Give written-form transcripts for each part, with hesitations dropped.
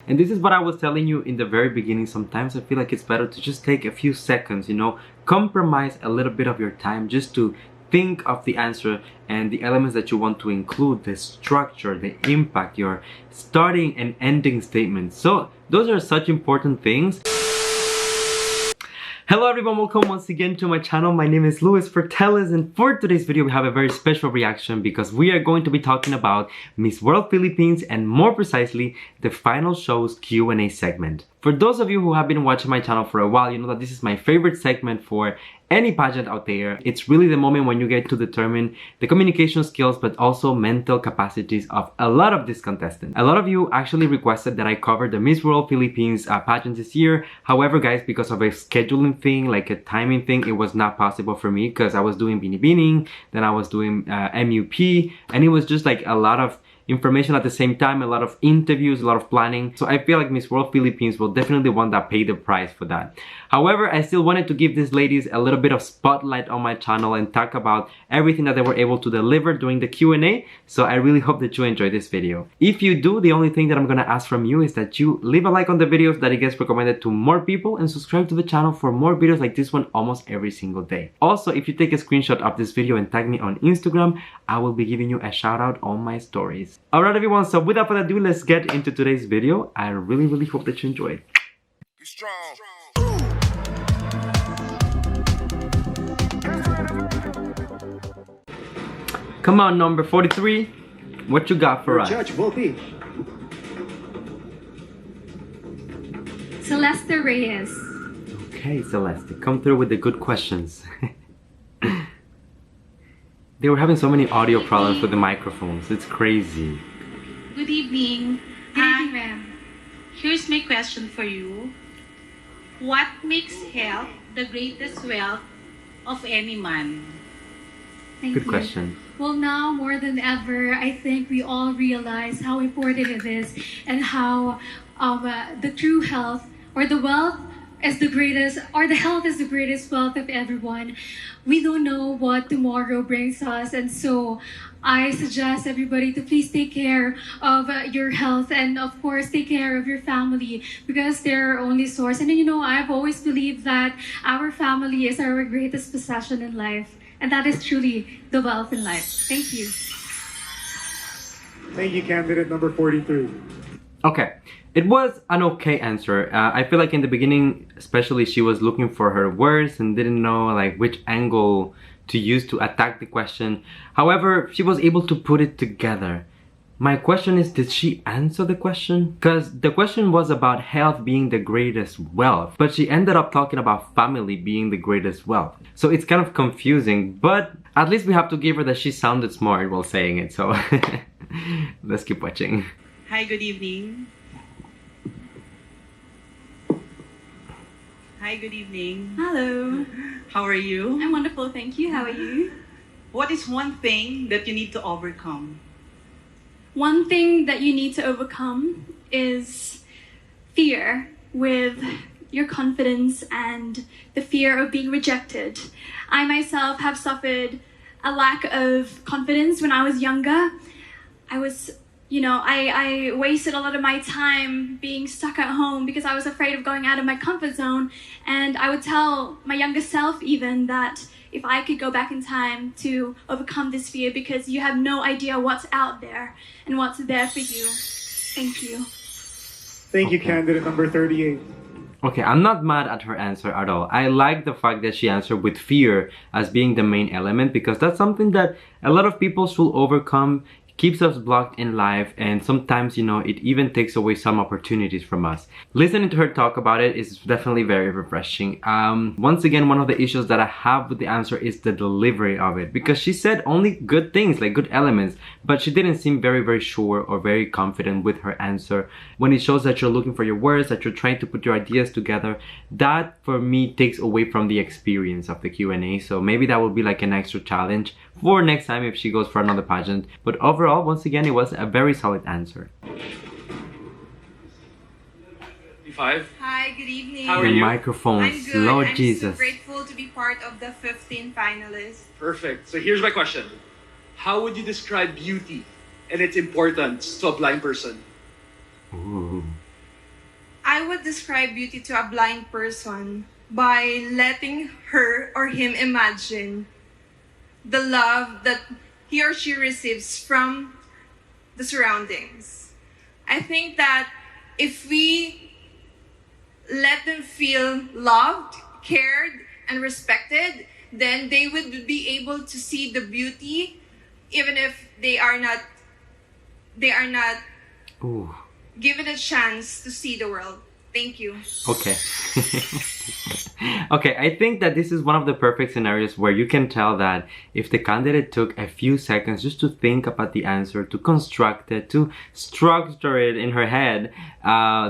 And this is what I was telling you in the very beginning. Sometimes I feel like it's better to just take a few seconds, you know, compromise a little bit of your time just to think of the answer and the elements that you want to include, the structure, the impact, your starting and ending statements. So those are such important things. Hello everyone, welcome once again to my channel. My name is Portelles, and for today's video we have a very special reaction because we are going to be talking about Miss World Philippines, and more precisely the final show's Q&A segment. For those of you who have been watching my channel for a while, you know that this is my favorite segment for any pageant out there. It's really the moment when you get to determine the communication skills but also mental capacities of a lot of these contestants. A lot of you actually requested that I cover the Miss World Philippines pageant this year. However guys, because of a scheduling thing, like a timing thing, it was not possible for me because I was doing Binibining, then I was doing MUP, and it was just like a lot of information at the same time, a lot of interviews, a lot of planning. So I feel like Miss World Philippines will definitely want to pay the price for that. However, I still wanted to give these ladies a little bit of spotlight on my channel and talk about everything that they were able to deliver during the Q&A. So I really hope that you enjoy this video. If you do, the only thing that I'm gonna ask from you is that you leave a like on the video so that it gets recommended to more people, and subscribe to the channel for more videos like this one almost every single day. Also, if you take a screenshot of this video and tag me on Instagram, I will be giving you a shout out on my stories. Alright everyone, so without further ado, let's get into today's video. I really hope that you enjoy it. Be strong. Come on, number 43. What you got for us? Judge Volpe. Celeste Reyes. Okay, Celeste, come through with the good questions. They were having so many audio problems with the microphones. It's crazy. Good evening. Good evening, ma'am. Here's my question for you. What makes health the greatest wealth of any man? Thank Good you. question. Well, now more than ever, I think we all realize how important it is and how the true health or the wealth is the greatest, or the health is the greatest wealth of everyone. We don't know what tomorrow brings us, and so I suggest everybody to please take care of your health, and of course take care of your family, because they're our only source. And you know, I've always believed that our family is our greatest possession in life, and that is truly the wealth in life. Thank you. Thank you, candidate number 43. Okay, it was an okay answer. I feel like in the beginning, especially, she was looking for her words and didn't know like which angle to use to attack the question. However, she was able to put it together. My question is, did she answer the question? Because the question was about health being the greatest wealth, but she ended up talking about family being the greatest wealth. So it's kind of confusing, but at least we have to give her that she sounded smart while saying it. So let's keep watching. Hi, good evening. Hi, good evening. Hello. How are you? I'm wonderful, thank you. How are you? What is one thing that you need to overcome? One thing that you need to overcome is fear with your confidence and the fear of being rejected. I myself have suffered a lack of confidence when I was younger. I wasted a lot of my time being stuck at home because I was afraid of going out of my comfort zone. And I would tell my younger self even that if I could go back in time to overcome this fear, because you have no idea what's out there and what's there for you. Thank you. Thank you, candidate number 38. Okay, I'm not mad at her answer at all. I like the fact that she answered with fear as being the main element, because that's something that a lot of people should overcome. Keeps us blocked in life, and sometimes, you know, it even takes away some opportunities from us. Listening to her talk about it is definitely very refreshing. Once again, one of the issues that I have with the answer is the delivery of it, because she said only good things, like good elements, but she didn't seem very sure or very confident with her answer. When it shows that you're looking for your words, that you're trying to put your ideas together, that for me takes away from the experience of the Q&A. So maybe that will be like an extra challenge for next time if she goes for another pageant. But overall, once again, it was a very solid answer. 5. Hi, good evening. How are The you? microphones, I'm good. Lord I'm Jesus. so grateful to be part of the 15 finalists. Perfect. So here's my question. How would you describe beauty and its importance to a blind person? Ooh. I would describe beauty to a blind person by letting her or him imagine the love that he or she receives from the surroundings. I think that if we let them feel loved, cared, and respected, then they would be able to see the beauty even if they are not Ooh. given a chance to see the world. Thank you. Okay. Okay, I think that this is one of the perfect scenarios where you can tell that if the candidate took a few seconds just to think about the answer, to construct it, to structure it in her head,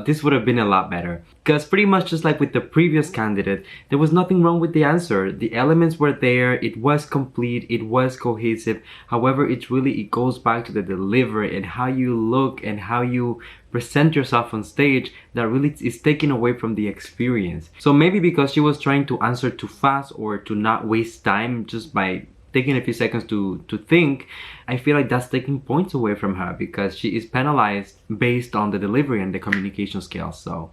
this would have been a lot better. Because pretty much just like with the previous candidate, there was nothing wrong with the answer. The elements were there, it was complete, it was cohesive. However, it goes back to the delivery and how you look and how you present yourself on stage that really is taken away from the experience. So maybe because she was trying to answer too fast or to not waste time just by taking a few seconds to think, I feel like that's taking points away from her because she is penalized based on the delivery and the communication skills. So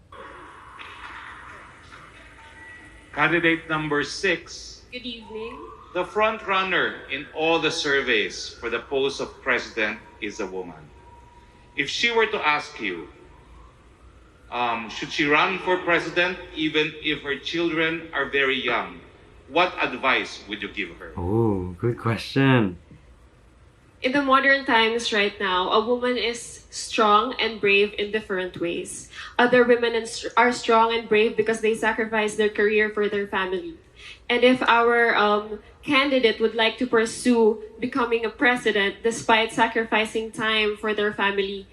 candidate number 6. Good evening. The front runner in all the surveys for the post of president is a woman. If she were to ask you, should she run for president even if her children are very young, what advice would you give her? oh, good question. In the modern times right now, a woman is strong and brave in different ways. Other women are strong and brave because they sacrifice their career for their family. And if our candidate would like to pursue becoming a president despite sacrificing time for their family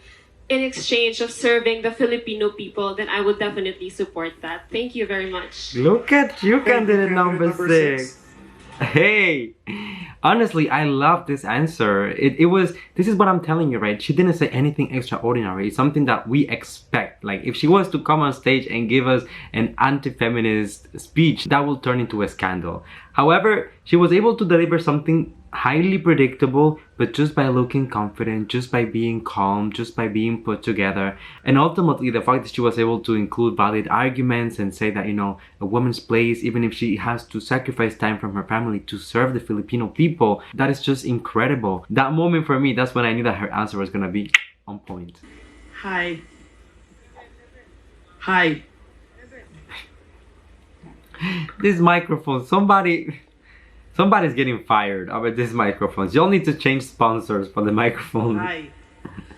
in exchange of serving the Filipino people, then I would definitely support that. Thank you very much. Look at you, candidate number 6. Hey, honestly, I love this answer. This is what I'm telling you, right? She didn't say anything extraordinary. It's something that we expect. Like if she was to come on stage and give us an anti-feminist speech, that will turn into a scandal. However, she was able to deliver something highly predictable, but just by looking confident, just by being calm, just by being put together. And ultimately, the fact that she was able to include valid arguments and say that, a woman's place, even if she has to sacrifice time from her family to serve the Filipino people, that is just incredible. That moment for me, that's when I knew that her answer was gonna be on point. Hi. Hi. This microphone, somebody's getting fired over these microphones. You'll need to change sponsors for the microphone. Hi.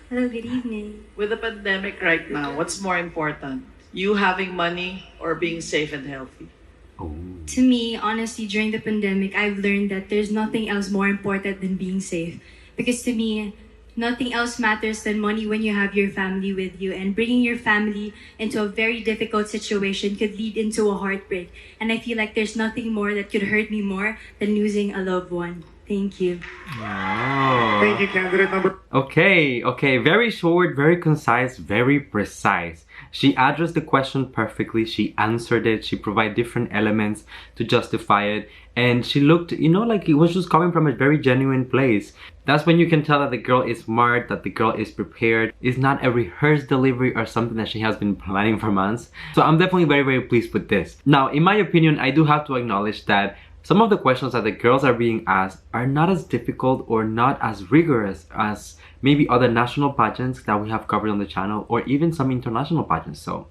Hello, good evening. With the pandemic right now, what's more important? You having money or being safe and healthy? Oh. To me, honestly, during the pandemic, I've learned that there's nothing else more important than being safe. Because to me, nothing else matters than money when you have your family with you. And bringing your family into a very difficult situation could lead into a heartbreak. And I feel like there's nothing more that could hurt me more than losing a loved one. Thank you. Oh. Thank you, candidate number. Okay, very short, very concise, very precise. She addressed the question perfectly, she answered it, she provided different elements to justify it, and she looked, like it was just coming from a very genuine place. That's when you can tell that the girl is smart, that the girl is prepared. It's not a rehearsed delivery or something that she has been planning for months. So I'm definitely very, very pleased with this. Now, in my opinion, I do have to acknowledge that some of the questions that the girls are being asked are not as difficult or not as rigorous as maybe other national pageants that we have covered on the channel or even some international pageants. So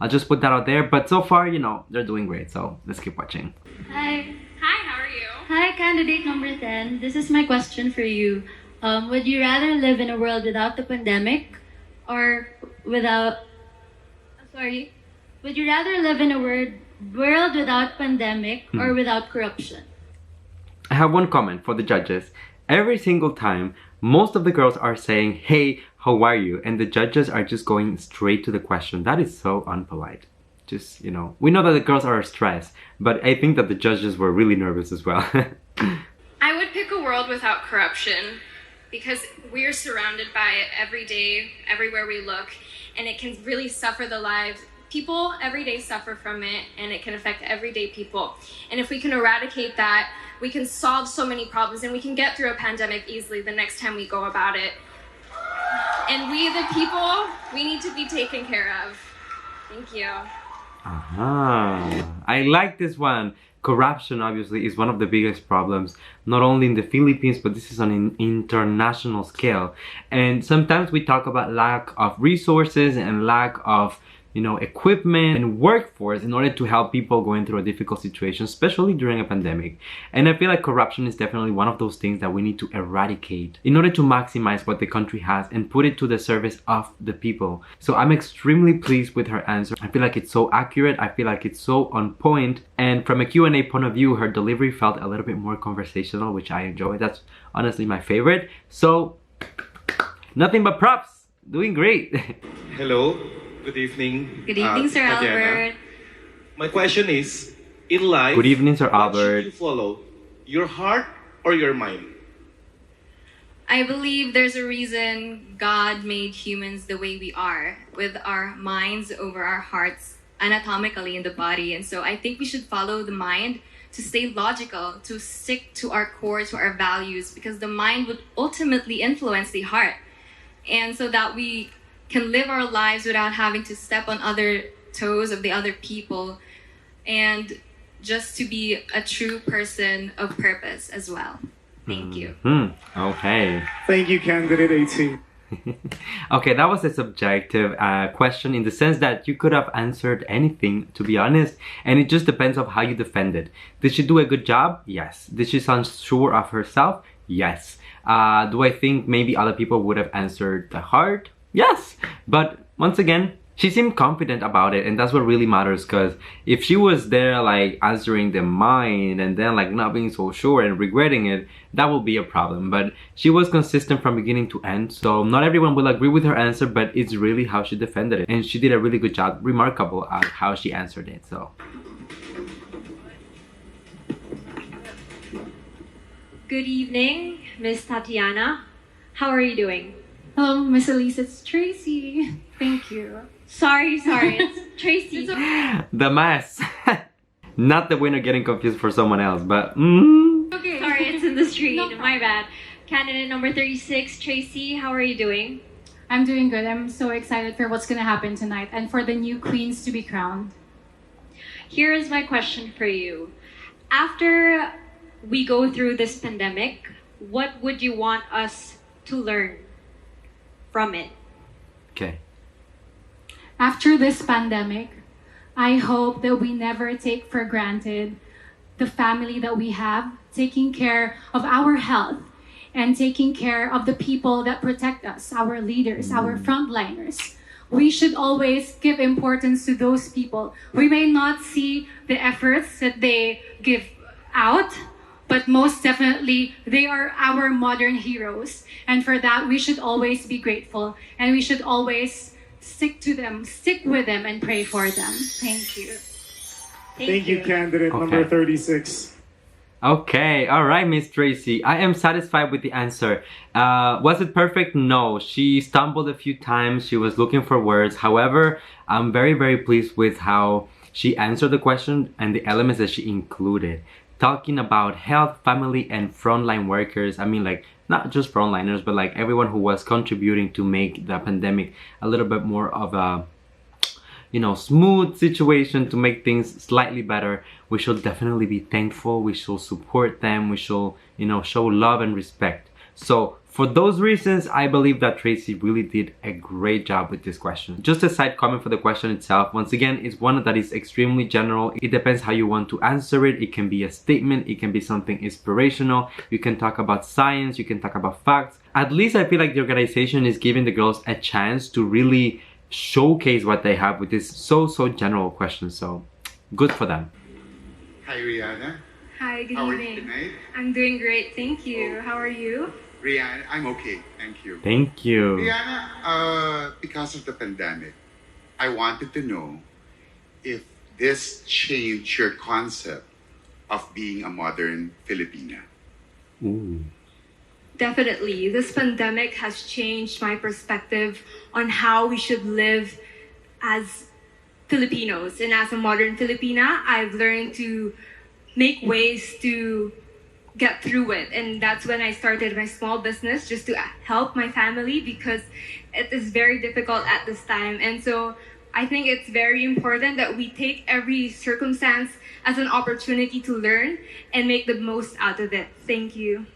I'll just put that out there. But so far, they're doing great. So let's keep watching. Hi. Hi, how are you? Hi, candidate number 10. This is my question for you. Would you rather live in a world without the pandemic or without... Sorry. Would you rather live in a world without pandemic or without corruption? I have one comment for the judges. Every single time, most of the girls are saying, hey, how are you? And the judges are just going straight to the question. That is so unpolite. Just, we know that the girls are stressed, but I think that the judges were really nervous as well. I would pick a world without corruption because we're surrounded by it every day, everywhere we look, and it can really suffer the lives. People every day suffer from it, and it can affect everyday people. And if we can eradicate that, we can solve so many problems, and we can get through a pandemic easily the next time we go about it. And we, the people, we need to be taken care of. Thank you. I like this one. Corruption obviously is one of the biggest problems, not only in the Philippines, but this is on an international scale. And sometimes we talk about lack of resources and lack of, equipment and workforce in order to help people going through a difficult situation, especially during a pandemic. And I feel like corruption is definitely one of those things that we need to eradicate in order to maximize what the country has and put it to the service of the people. So I'm extremely pleased with her answer. I feel like it's so accurate. I feel like it's so on point. And from a Q&A point of view, her delivery felt a little bit more conversational, which I enjoy. That's honestly my favorite. So nothing but props. Doing great. Hello. Good evening. Good evening, Sir Tatiana. Albert. My question is, in life, Good evening, Sir what should Albert. you follow? Your heart or your mind? I believe there's a reason God made humans the way we are, with our minds over our hearts anatomically in the body. And so I think we should follow the mind to stay logical, to stick to our core, to our values, because the mind would ultimately influence the heart. And so that we can live our lives without having to step on other toes of the other people, and just to be a true person of purpose as well. Thank you. Okay. Thank you, candidate 18. Okay, that was a subjective question in the sense that you could have answered anything, to be honest, and it just depends on how you defend it. Did she do a good job? Yes. Did she sound sure of herself? Yes. Do I think maybe other people would have answered the heart? Yes. But once again, she seemed confident about it, and that's what really matters, because if she was there like answering the mind and then like not being so sure and regretting it, that will be a problem. But she was consistent from beginning to end, so not everyone will agree with her answer, but it's really how she defended it, and she did a really good job, remarkable at how she answered it. So good evening, Miss Tatiana. How are you doing? Hello, Miss Elise. It's Tracy. Thank you. Sorry, it's Tracy. the mess. Not the winner getting confused for someone else, but Okay. Sorry, it's in the street. My bad. Candidate number 36, Tracy. How are you doing? I'm doing good. I'm so excited for what's gonna happen tonight and for the new queens to be crowned. Here is my question for you. After we go through this pandemic, what would you want us to learn from it? okay. After this pandemic, I hope that we never take for granted the family that we have, taking care of our health and taking care of the people that protect us, our leaders, our frontliners. We should always give importance to those people. We may not see the efforts that they give out, but most definitely they are our modern heroes. And for that, we should always be grateful, and we should always stick with them and pray for them. Thank you. Thank you, candidate number 36. Okay, all right, Miss Tracy. I am satisfied with the answer. Was it perfect? No. She stumbled a few times. She was looking for words. However, I'm very, very pleased with how she answered the question and the elements that she included. Talking about health, family, and frontline workers. I mean, like, not just frontliners, but like everyone who was contributing to make the pandemic a little bit more of a smooth situation, to make things slightly better. We should definitely be thankful. We should support them. We should, show love and respect. So for those reasons, I believe that Tracy really did a great job with this question. Just a side comment for the question itself. Once again, it's one that is extremely general. It depends how you want to answer it. It can be a statement. It can be something inspirational. You can talk about science. You can talk about facts. At least I feel like the organization is giving the girls a chance to really showcase what they have with this so general question. So good for them. Hi, Rihanna. Hi, good How are you evening. tonight? I'm doing great, thank you. How are you? Rihanna, I'm okay, thank you. Thank you. Rihanna, because of the pandemic, I wanted to know if this changed your concept of being a modern Filipina. Ooh. Definitely. This pandemic has changed my perspective on how we should live as Filipinos. And as a modern Filipina, I've learned to make ways to get through it. And that's when I started my small business, just to help my family, because it is very difficult at this time. And so I think it's very important that we take every circumstance as an opportunity to learn and make the most out of it. Thank you.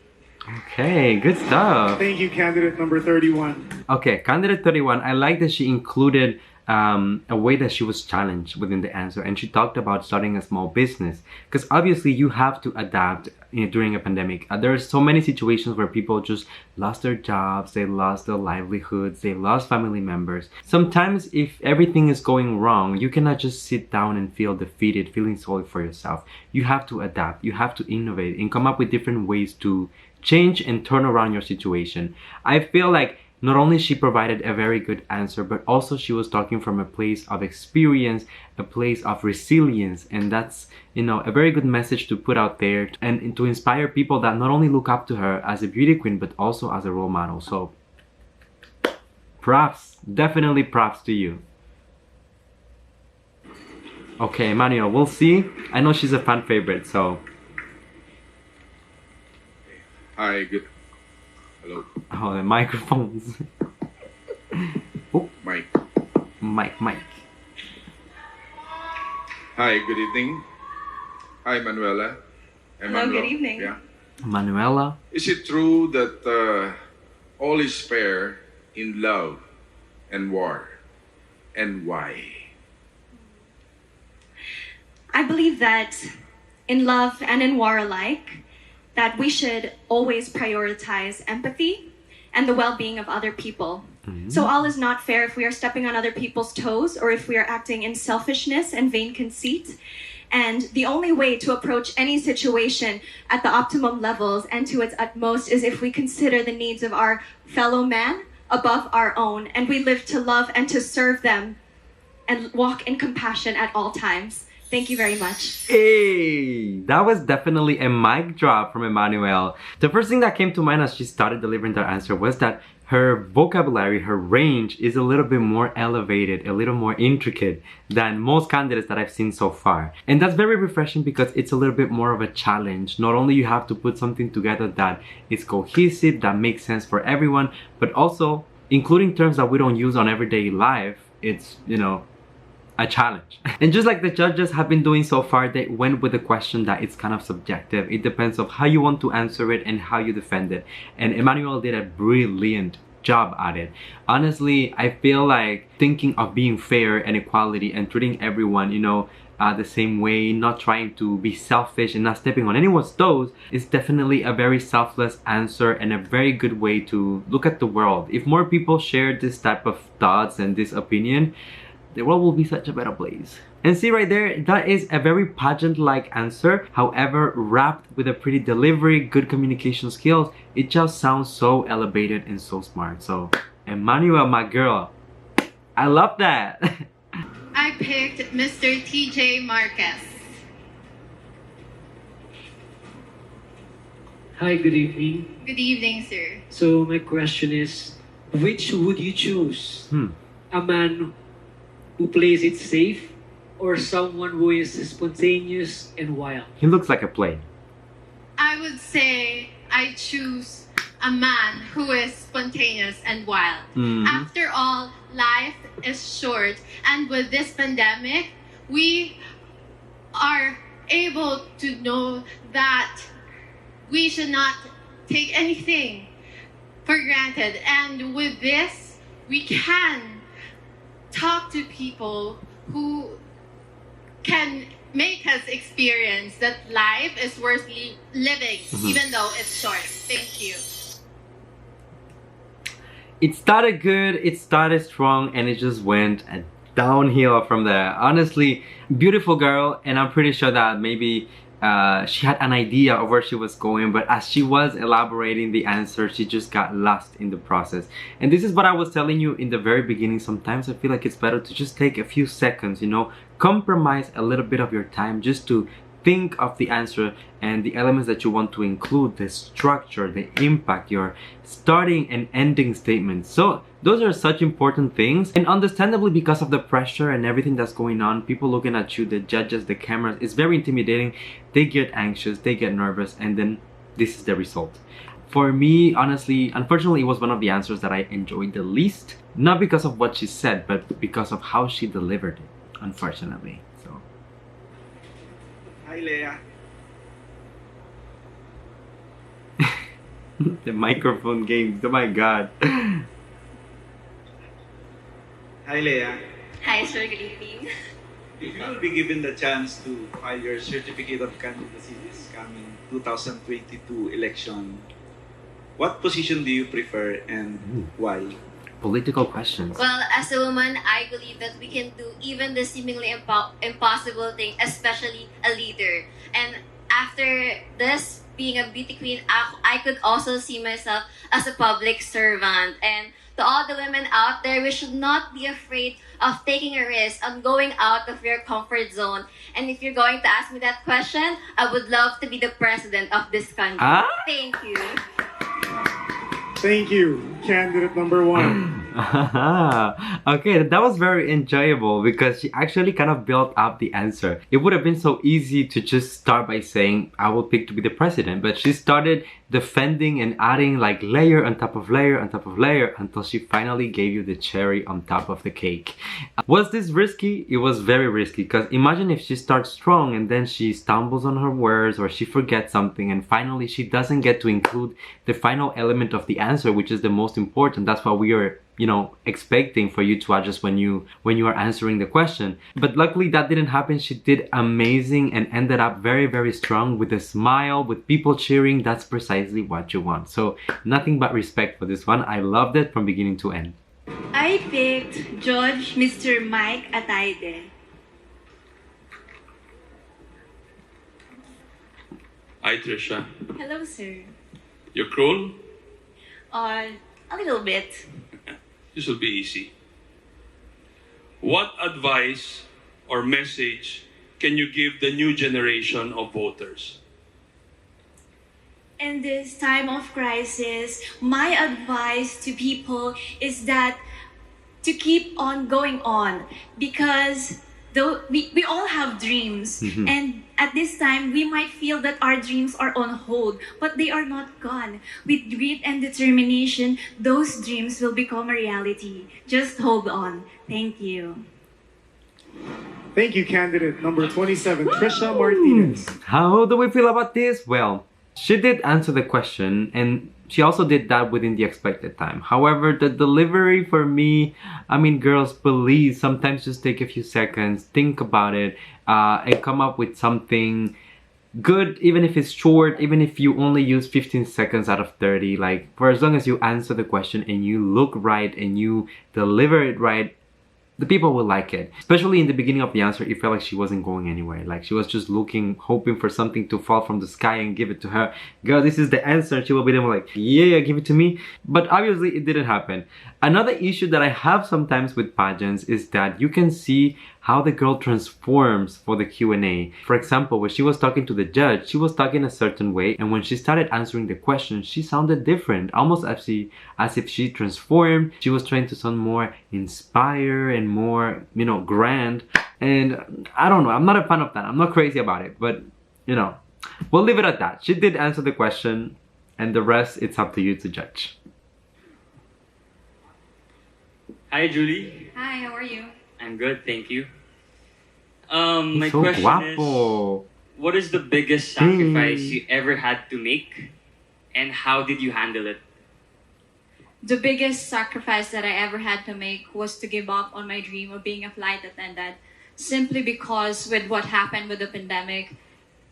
Okay, good stuff. Thank you, candidate number 31. Okay, candidate 31, I like that she included a way that she was challenged within the answer, and she talked about starting a small business, because obviously you have to adapt during a pandemic. There are so many situations where people just lost their jobs, they lost their livelihoods, they lost family members. Sometimes if everything is going wrong, you cannot just sit down and feel defeated, feeling sorry for yourself. You have to adapt, you have to innovate and come up with different ways to change and turn around your situation. I feel like not only she provided a very good answer, but also she was talking from a place of experience, a place of resilience, and that's, you know, a very good message to put out there and to inspire people that not only look up to her as a beauty queen, but also as a role model. So props, definitely props to you. Okay, Emmanuel, we'll see. I know she's a fan favorite, so. Hi, good. Hello. Oh, the microphones. Oh, Mike. Mike. Hi, good evening. Hi, Manuela. Hello, good evening. Yeah. Manuela. Is it true that all is fair in love and war? And why? I believe that in love and in war alike, that we should always prioritize empathy and the well-being of other people. So all is not fair if we are stepping on other people's toes or if we are acting in selfishness and vain conceit. And the only way to approach any situation at the optimum levels and to its utmost is if we consider the needs of our fellow man above our own, and we live to love and to serve them and walk in compassion at all times. Thank you very much. Hey, that was definitely a mic drop from Emmanuel. The first thing that came to mind as she started delivering that answer was that her vocabulary, her range is a little bit more elevated, a little more intricate than most candidates that I've seen so far. And that's very refreshing because it's a little bit more of a challenge. Not only you have to put something together that is cohesive, that makes sense for everyone, but also including terms that we don't use on everyday life. It's, you know, a challenge. And just like the judges have been doing so far, they went with a question that it's kind of subjective. It depends on how you want to answer it and how you defend it. And Emmanuel did a brilliant job at it. Honestly, I feel like thinking of being fair and equality and treating everyone, you know, the same way, not trying to be selfish and not stepping on anyone's toes is definitely a very selfless answer and a very good way to look at the world. If more people share this type of thoughts and this opinion, the world will be such a better place. And see right there, that is a very pageant-like answer. However, wrapped with a pretty delivery, good communication skills, it just sounds so elevated and so smart. So, Emmanuel, my girl, I love that. I picked Mr. TJ Marquez. Hi, good evening. Good evening, sir. So my question is, which would you choose? A man who plays it safe or someone who is spontaneous and wild? He looks like a plane. I would say I choose a man who is spontaneous and wild. After all, life is short, and with this pandemic, we are able to know that we should not take anything for granted. And with this, we can talk to people who can make us experience that life is worth living, even though it's short. Thank you. It started good, it started strong, and it just went downhill from there. Honestly, beautiful girl, and I'm pretty sure that maybe she had an idea of where she was going, but as she was elaborating the answer, she just got lost in the process. And this is what I was telling you in the very beginning. Sometimes I feel like it's better to just take a few seconds, you know, compromise a little bit of your time just to think of the answer and the elements that you want to include, the structure, the impact, your starting and ending statements. So those are such important things, and understandably, because of the pressure and everything that's going on, people looking at you, the judges, the cameras, it's very intimidating. They get anxious, they get nervous, and then this is the result. For me, honestly, unfortunately, it was one of the answers that I enjoyed the least. Not because of what she said, but because of how she delivered it, unfortunately. So. Hi, Leia. The microphone games, oh my god. Hi, Leia. Hi, sir. Good evening. If you will be given the chance to file your certificate of candidacy this coming 2022 election, what position do you prefer and why? Political questions. Well, as a woman, I believe that we can do even the seemingly impossible thing, especially a leader. And after this, being a beauty queen, I could also see myself as a public servant. And to all the women out there, we should not be afraid of taking a risk, on going out of your comfort zone. And if you're going to ask me that question, I would love to be the president of this country. Thank you. Thank you, candidate number 1. Okay, that was very enjoyable because she actually kind of built up the answer. It would have been so easy to just start by saying, I will pick to be the president, but she started defending and adding like layer on top of layer on top of layer until she finally gave you the cherry on top of the cake. Was this risky? It was very risky, because imagine if she starts strong and then she stumbles on her words or she forgets something and finally she doesn't get to include the final element of the answer, which is the most important. That's why we are, you know, expecting for you to adjust when you are answering the question. But luckily that didn't happen. She did amazing and ended up very, very strong with a smile, with people cheering. That's precisely what you want. So nothing but respect for this one. I loved it from beginning to end. I picked Judge Mr. Mike Ataide. Hi, Trisha. Hello, sir. You're cruel? A little bit. This will be easy. What advice or message can you give the new generation of voters? In this time of crisis, my advice to people is that to keep on going on, because though we all have dreams, and at this time we might feel that our dreams are on hold, but they are not gone. With grit and determination, those dreams will become a reality. Just hold on. Thank you. Thank you, candidate number 27, Trisha Martinez. How do we feel about this? Well, she did answer the question and she also did that within the expected time. However, the delivery for me, I mean, girls, please, sometimes just take a few seconds, think about it, and come up with something good, even if it's short, even if you only use 15 seconds out of 30. Like, for as long as you answer the question and you look right and you deliver it right, the people will like it. Especially in the beginning of the answer, it felt like she wasn't going anywhere. Like she was just looking, hoping for something to fall from the sky and give it to her. Girl, this is the answer. She will be there like, yeah, give it to me. But obviously it didn't happen. Another issue that I have sometimes with pageants is that you can see how the girl transforms for the Q&A. For example, when she was talking to the judge, she was talking a certain way, and when she started answering the question, she sounded different, almost as if she transformed. She was trying to sound more inspired and more, you know, grand. And I don't know, I'm not a fan of that. I'm not crazy about it, but you know, we'll leave it at that. She did answer the question, and the rest, it's up to you to judge. Hi, Julie. Hi, how are you? I'm good, thank you. He's My so question guapo. is, what is the biggest sacrifice you ever had to make, and how did you handle it? The biggest sacrifice that I ever had to make was to give up on my dream of being a flight attendant, simply because with what happened with the pandemic,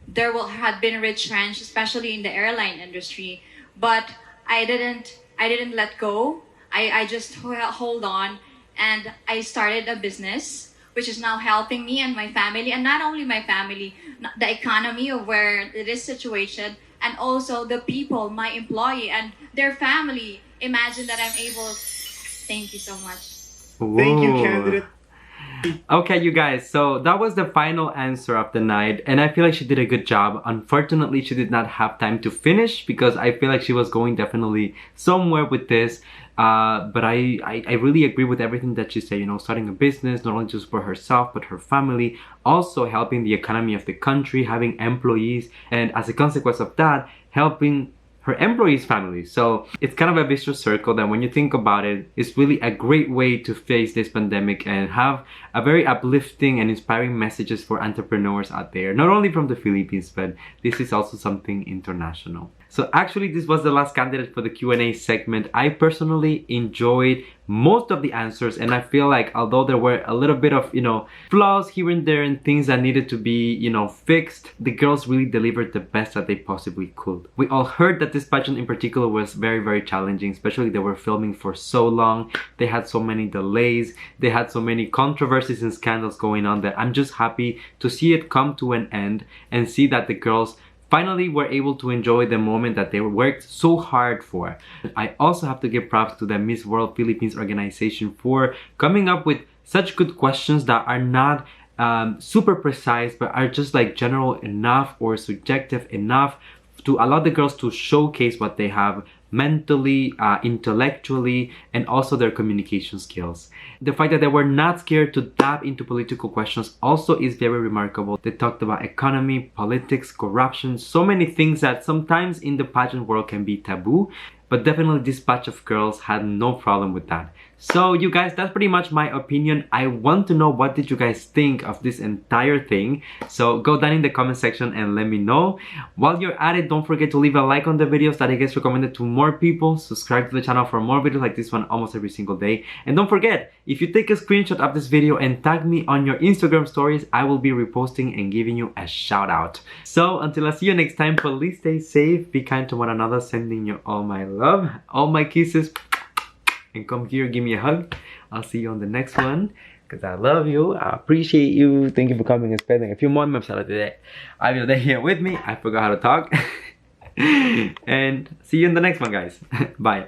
there had been a retrench, especially in the airline industry. But I didn't let go. I just hold on, and I started a business which is now helping me and my family, and not only my family, the economy of where it is situated, and also the people, my employee and their family. Imagine that I'm able. Thank you so much. Thank you, candidate. Okay, you guys, so that was the final answer of the night, and I feel like she did a good job. Unfortunately, she did not have time to finish because I feel like she was going definitely somewhere with this. But I really agree with everything that she said, you know, starting a business, not only just for herself, but her family, also helping the economy of the country, having employees, and as a consequence of that, helping her employees' families. So it's kind of a vicious circle that when you think about it, it's really a great way to face this pandemic and have a very uplifting and inspiring messages for entrepreneurs out there, not only from the Philippines, but this is also something international. So actually, this was the last candidate for the Q&A segment. I personally enjoyed most of the answers, and I feel like although there were a little bit of, flaws here and there and things that needed to be, fixed, the girls really delivered the best that they possibly could. We all heard that this pageant in particular was very, very challenging, especially they were filming for so long. They had so many delays. They had so many controversies and scandals going on that I'm just happy to see it come to an end and see that the girls finally were able to enjoy the moment that they worked so hard for. I also have to give props to the Miss World Philippines organization for coming up with such good questions that are not super precise, but are just like general enough or subjective enough to allow the girls to showcase what they have mentally, intellectually, and also their communication skills. The fact that they were not scared to tap into political questions also is very remarkable. They talked about economy, politics, corruption, so many things that sometimes in the pageant world can be taboo, but definitely this batch of girls had no problem with that. So you guys, that's pretty much my opinion. I want to know, what did you guys think of this entire thing? So go down in the comment section and let me know. While you're at it, don't forget to leave a like on the videos that I guess recommended to more people. Subscribe to the channel for more videos like this one almost every single day. And don't forget, if you take a screenshot of this video and tag me on your Instagram stories, I will be reposting and giving you a shout out. So until I see you next time, please stay safe, be kind to one another, sending you all my love, all my kisses, and come here, give me a hug. I'll see you on the next one, because I love you, I appreciate you. Thank you for coming and spending a few moments today. I will be here with me. I forgot how to talk. And see you in the next one, guys. Bye.